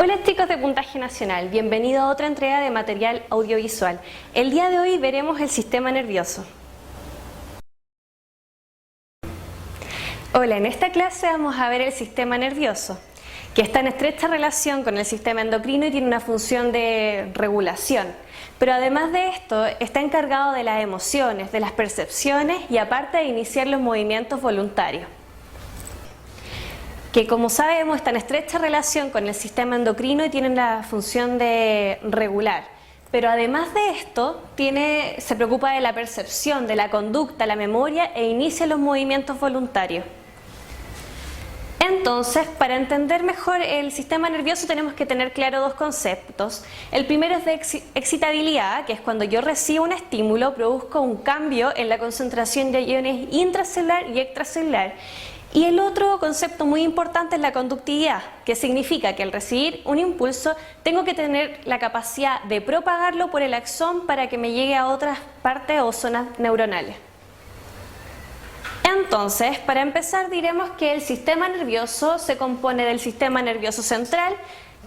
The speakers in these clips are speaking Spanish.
Hola chicos de Puntaje Nacional, bienvenidos a otra entrega de material audiovisual. El día de hoy veremos el sistema nervioso. Hola, en esta clase vamos a ver el sistema nervioso, que está en estrecha relación con el sistema endocrino y tiene una función de regulación. Pero además de esto, está encargado de las emociones, de las percepciones y aparte de iniciar los movimientos voluntarios, que como sabemos está en estrecha relación con el sistema endocrino y tienen la función de regular. Pero además de esto, se preocupa de la percepción, de la conducta, la memoria e inicia los movimientos voluntarios. Entonces, para entender mejor el sistema nervioso tenemos que tener claro dos conceptos. El primero es de excitabilidad, que es cuando yo recibo un estímulo, produzco un cambio en la concentración de iones intracelular y extracelular. Y el otro concepto muy importante es la conductividad, que significa que al recibir un impulso tengo que tener la capacidad de propagarlo por el axón para que me llegue a otras partes o zonas neuronales. Entonces, para empezar diremos que el sistema nervioso se compone del sistema nervioso central,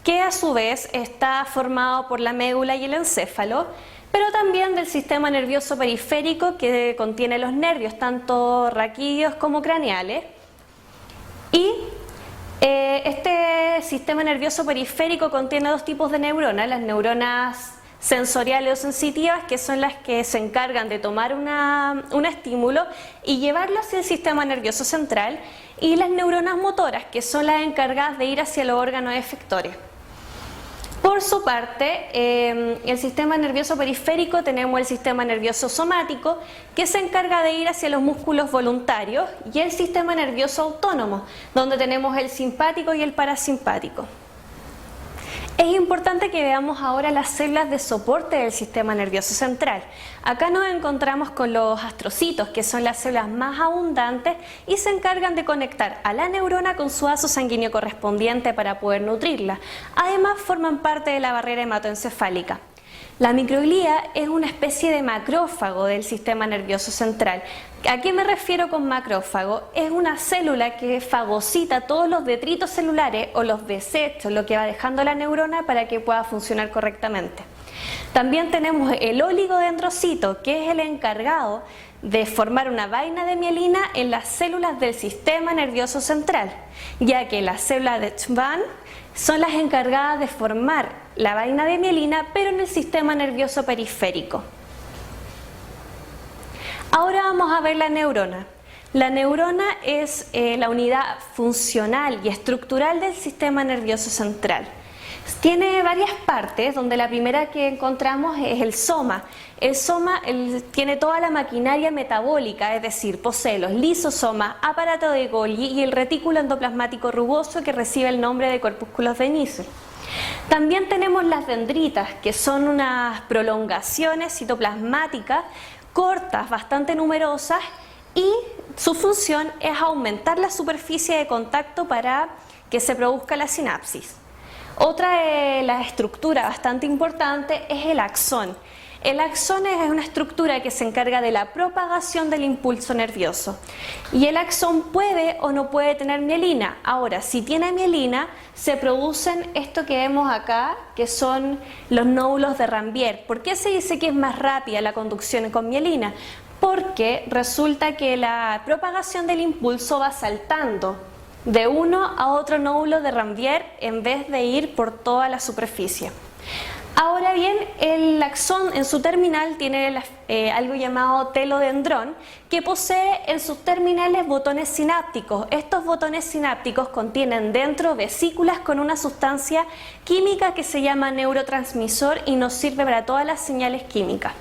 que a su vez está formado por la médula y el encéfalo, pero también del sistema nervioso periférico, que contiene los nervios, tanto raquídeos como craneales. Y este sistema nervioso periférico contiene dos tipos de neuronas, las neuronas sensoriales o sensitivas, que son las que se encargan de tomar un estímulo y llevarlo hacia el sistema nervioso central, y las neuronas motoras, que son las encargadas de ir hacia los órganos efectores. Por su parte, el sistema nervioso periférico tenemos el sistema nervioso somático, que se encarga de ir hacia los músculos voluntarios, y el sistema nervioso autónomo, donde tenemos el simpático y el parasimpático. Es importante que veamos ahora las células de soporte del sistema nervioso central. Acá nos encontramos con los astrocitos, que son las células más abundantes y se encargan de conectar a la neurona con su vaso sanguíneo correspondiente para poder nutrirla. Además forman parte de la barrera hematoencefálica. La microglía es una especie de macrófago del sistema nervioso central. ¿A qué me refiero con macrófago? Es una célula que fagocita todos los detritos celulares o los desechos, lo que va dejando la neurona para que pueda funcionar correctamente. También tenemos el oligodendrocito, que es el encargado de formar una vaina de mielina en las células del sistema nervioso central, ya que las células de Schwann son las encargadas de formar la vaina de mielina, pero en el sistema nervioso periférico. Ahora vamos a ver la neurona. La neurona es la unidad funcional y estructural del sistema nervioso central. Tiene varias partes, donde la primera que encontramos es el soma. El soma tiene toda la maquinaria metabólica, es decir, posee los lisosomas, aparato de Golgi y el retículo endoplasmático rugoso, que recibe el nombre de corpúsculos de Neisser. También tenemos las dendritas, que son unas prolongaciones citoplasmáticas cortas, bastante numerosas, y su función es aumentar la superficie de contacto para que se produzca la sinapsis. Otra de las estructuras bastante importante es el axón. El axón es una estructura que se encarga de la propagación del impulso nervioso. Y el axón puede o no puede tener mielina. Ahora, si tiene mielina, se producen esto que vemos acá, que son los nódulos de Ranvier. ¿Por qué se dice que es más rápida la conducción con mielina? Porque resulta que la propagación del impulso va saltando de uno a otro nódulo de Ranvier en vez de ir por toda la superficie. Ahora bien, el axón en su terminal tiene algo llamado telodendrón, que posee en sus terminales botones sinápticos. Estos botones sinápticos contienen dentro vesículas con una sustancia química que se llama neurotransmisor y nos sirve para todas las señales químicas.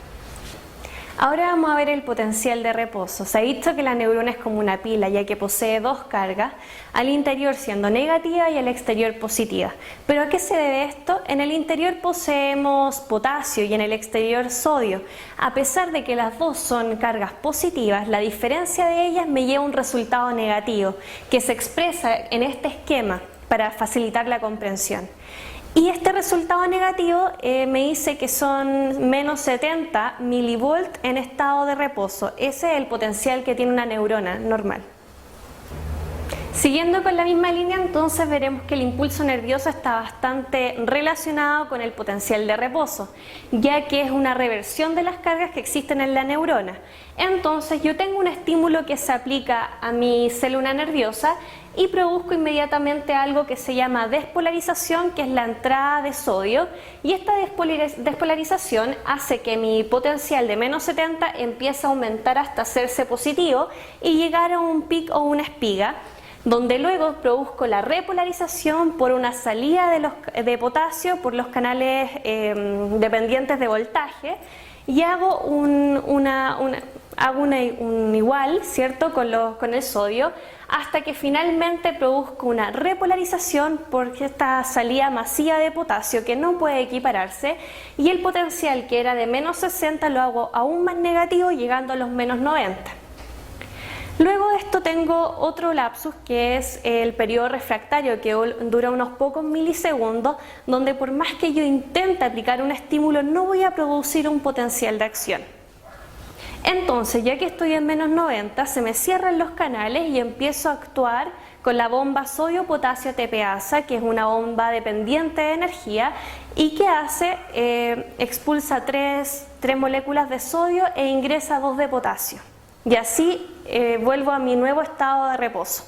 Ahora vamos a ver el potencial de reposo. Se ha dicho que la neurona es como una pila, ya que posee dos cargas, al interior siendo negativa y al exterior positiva. ¿Pero a qué se debe esto? En el interior poseemos potasio y en el exterior sodio. A pesar de que las dos son cargas positivas, la diferencia de ellas me lleva a un resultado negativo, que se expresa en este esquema para facilitar la comprensión. Y este resultado negativo me dice que son menos 70 milivolts en estado de reposo. Ese es el potencial que tiene una neurona normal. Siguiendo con la misma línea, entonces veremos que el impulso nervioso está bastante relacionado con el potencial de reposo, ya que es una reversión de las cargas que existen en la neurona. Entonces yo tengo un estímulo que se aplica a mi célula nerviosa y produzco inmediatamente algo que se llama despolarización, que es la entrada de sodio, y esta despolarización hace que mi potencial de menos 70 empiece a aumentar hasta hacerse positivo y llegar a un pic o una espiga, donde luego produzco la repolarización por una salida de potasio por los canales dependientes de voltaje, y hago un igual, ¿cierto?, con el sodio, hasta que finalmente produzco una repolarización por esta salida masiva de potasio que no puede equipararse, y el potencial que era de menos 60 lo hago aún más negativo, llegando a los menos 90. Luego de esto tengo otro lapsus, que es el periodo refractario, que dura unos pocos milisegundos, donde por más que yo intente aplicar un estímulo no voy a producir un potencial de acción. Entonces, ya que estoy en menos 90, se me cierran los canales y empiezo a actuar con la bomba sodio-potasio ATPasa, que es una bomba dependiente de energía y que hace, expulsa 3 moléculas de sodio e ingresa 2 de potasio. Y así vuelvo a mi nuevo estado de reposo.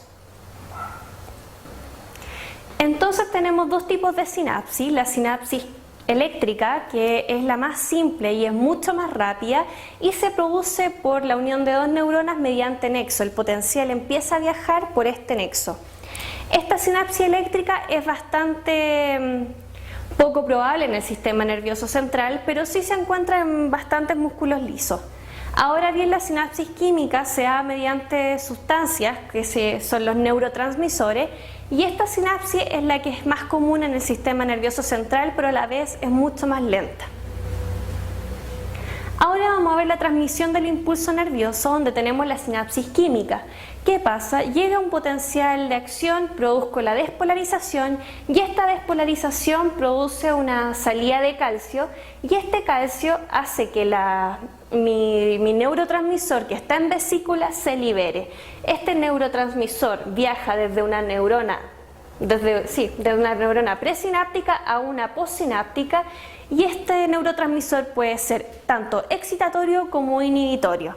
Entonces tenemos dos tipos de sinapsis: la sinapsis eléctrica, que es la más simple y es mucho más rápida y se produce por la unión de dos neuronas mediante nexo. El potencial empieza a viajar por este nexo. Esta sinapsis eléctrica es bastante poco probable en el sistema nervioso central, pero sí se encuentra en bastantes músculos lisos. Ahora bien, la sinapsis química se da mediante sustancias que son los neurotransmisores, y esta sinapsis es la que es más común en el sistema nervioso central, pero a la vez es mucho más lenta. Ahora vamos a ver la transmisión del impulso nervioso, donde tenemos la sinapsis química. ¿Qué pasa? Llega un potencial de acción, produzco la despolarización, y esta despolarización produce una salida de calcio, y este calcio hace que mi neurotransmisor que está en vesícula se libere. Este neurotransmisor viaja desde una neurona presináptica a una postsináptica, y este neurotransmisor puede ser tanto excitatorio como inhibitorio.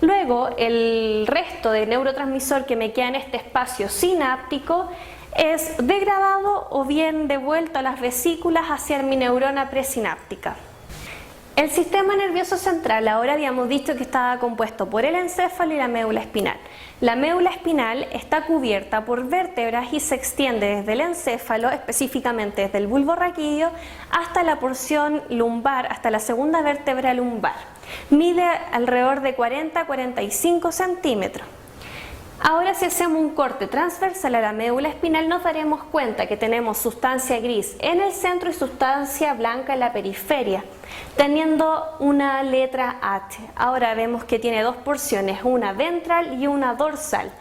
Luego, el resto de neurotransmisor que me queda en este espacio sináptico es degradado o bien devuelto a las vesículas hacia mi neurona presináptica. El sistema nervioso central, ahora habíamos dicho que estaba compuesto por el encéfalo y la médula espinal. La médula espinal está cubierta por vértebras y se extiende desde el encéfalo, específicamente desde el bulbo raquídeo, hasta la porción lumbar, hasta la segunda vértebra lumbar. Mide alrededor de 40 a 45 centímetros. Ahora, si hacemos un corte transversal a la médula espinal, nos daremos cuenta que tenemos sustancia gris en el centro y sustancia blanca en la periferia, teniendo una letra H. Ahora vemos que tiene dos porciones, una ventral y una dorsal.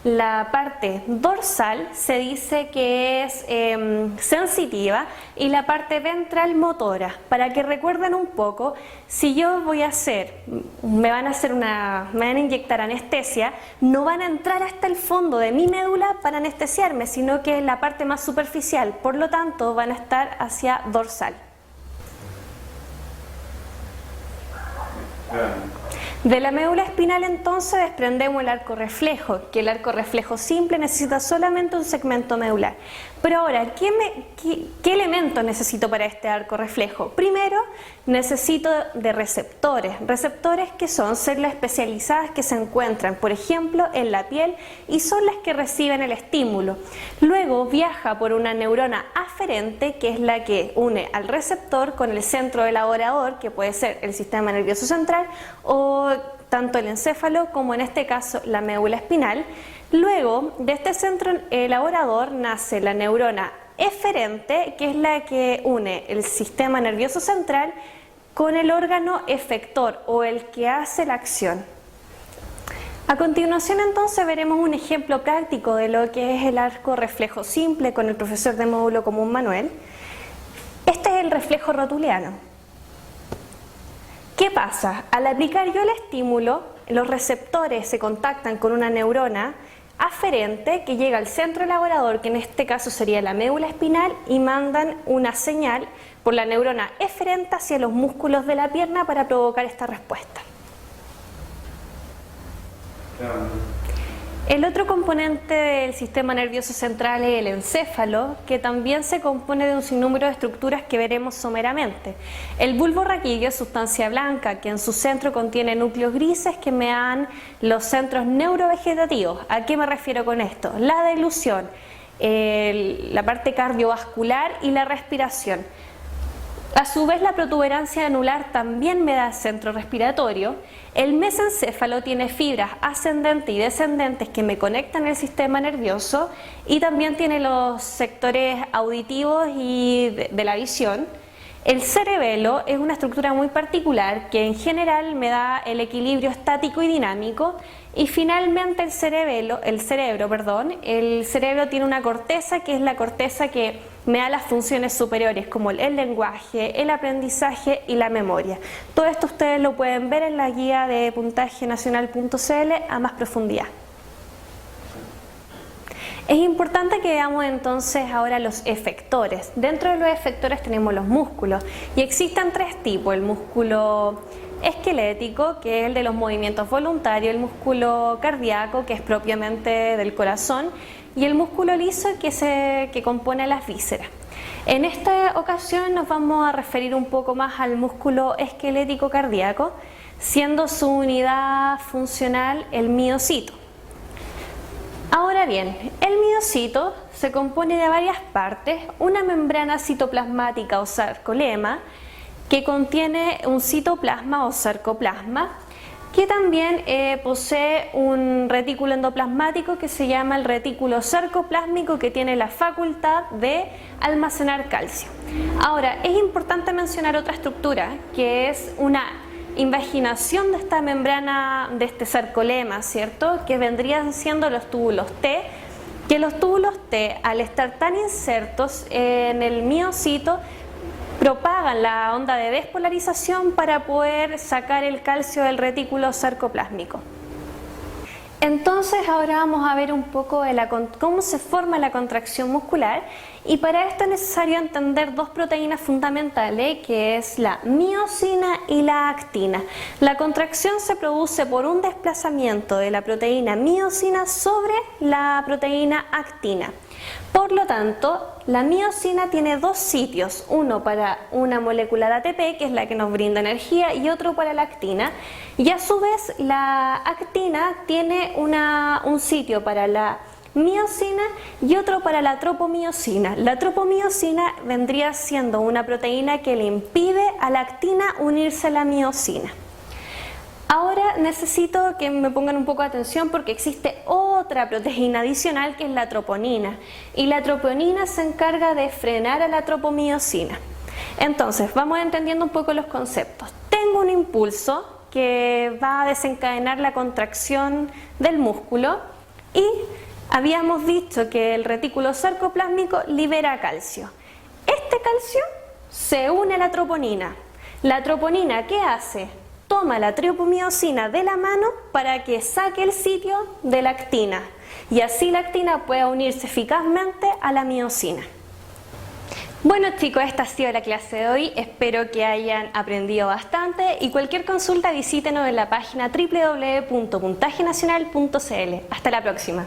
La parte dorsal se dice que es sensitiva y la parte ventral motora. Para que recuerden un poco, si yo me van a inyectar anestesia, no van a entrar hasta el fondo de mi médula para anestesiarme, sino que es la parte más superficial, por lo tanto van a estar hacia dorsal. De la médula espinal entonces desprendemos el arco reflejo, que el arco reflejo simple necesita solamente un segmento medular. Pero ahora, ¿qué elementos necesito para este arco reflejo? Primero, necesito de receptores que son células especializadas que se encuentran, por ejemplo, en la piel y son las que reciben el estímulo. Luego viaja por una neurona aferente, que es la que une al receptor con el centro elaborador, que puede ser el sistema nervioso central o tanto el encéfalo como en este caso la médula espinal. Luego de este centro elaborador nace la neurona eferente, que es la que une el sistema nervioso central con el órgano efector o el que hace la acción. A continuación entonces veremos un ejemplo práctico de lo que es el arco reflejo simple con el profesor de módulo común Manuel. Este es el reflejo rotuliano. ¿Qué pasa? Al aplicar yo el estímulo, los receptores se contactan con una neurona aferente que llega al centro elaborador, que en este caso sería la médula espinal, y mandan una señal por la neurona eferente hacia los músculos de la pierna para provocar esta respuesta. El otro componente del sistema nervioso central es el encéfalo, que también se compone de un sinnúmero de estructuras que veremos someramente. El bulbo raquídeo es sustancia blanca, que en su centro contiene núcleos grises que me dan los centros neurovegetativos. ¿A qué me refiero con esto? La deglución, la parte cardiovascular y la respiración. A su vez, la protuberancia anular también me da centro respiratorio. El mesencéfalo tiene fibras ascendentes y descendentes que me conectan el sistema nervioso, y también tiene los sectores auditivos y de la visión. El cerebelo es una estructura muy particular que en general me da el equilibrio estático y dinámico. Y finalmente el cerebro tiene una corteza, que es la corteza que me da las funciones superiores como el lenguaje, el aprendizaje y la memoria. Todo esto ustedes lo pueden ver en la guía de puntajenacional.cl a más profundidad. Es importante que veamos entonces ahora los efectores. Dentro de los efectores tenemos los músculos, y existen tres tipos: el músculo esquelético, que es el de los movimientos voluntarios; el músculo cardíaco, que es propiamente del corazón; y el músculo liso, que compone las vísceras. En esta ocasión nos vamos a referir un poco más al músculo esquelético cardíaco, siendo su unidad funcional el miocito. Ahora bien, el miocito se compone de varias partes: una membrana citoplasmática o sarcolema, que contiene un citoplasma o sarcoplasma, que también posee un retículo endoplasmático que se llama el retículo sarcoplásmico, que tiene la facultad de almacenar calcio. Ahora, es importante mencionar otra estructura, que es una invaginación de esta membrana, de este sarcolema, ¿cierto?, que vendrían siendo los túbulos T, que los túbulos T, al estar tan insertos en el miocito, propagan la onda de despolarización para poder sacar el calcio del retículo sarcoplásmico. Entonces ahora vamos a ver un poco cómo se forma la contracción muscular, y para esto es necesario entender dos proteínas fundamentales, que es la miosina y la actina. La contracción se produce por un desplazamiento de la proteína miosina sobre la proteína actina. Por lo tanto, la miosina tiene dos sitios: uno para una molécula de ATP, que es la que nos brinda energía, y otro para la actina. Y a su vez, la actina tiene un sitio para la miosina y otro para la tropomiosina. La tropomiosina vendría siendo una proteína que le impide a la actina unirse a la miosina. Ahora necesito que me pongan un poco de atención, porque existe otra proteína adicional, que es la troponina, y la troponina se encarga de frenar a la tropomiosina. Entonces, vamos entendiendo un poco los conceptos. Tengo un impulso que va a desencadenar la contracción del músculo, y habíamos dicho que el retículo sarcoplásmico libera calcio. Este calcio se une a la troponina. La troponina, ¿qué hace? Toma la tropomiosina de la mano para que saque el sitio de la actina, y así la actina pueda unirse eficazmente a la miosina. Bueno chicos, esta ha sido la clase de hoy. Espero que hayan aprendido bastante, y cualquier consulta visítenos en la página www.puntajenacional.cl. Hasta la próxima.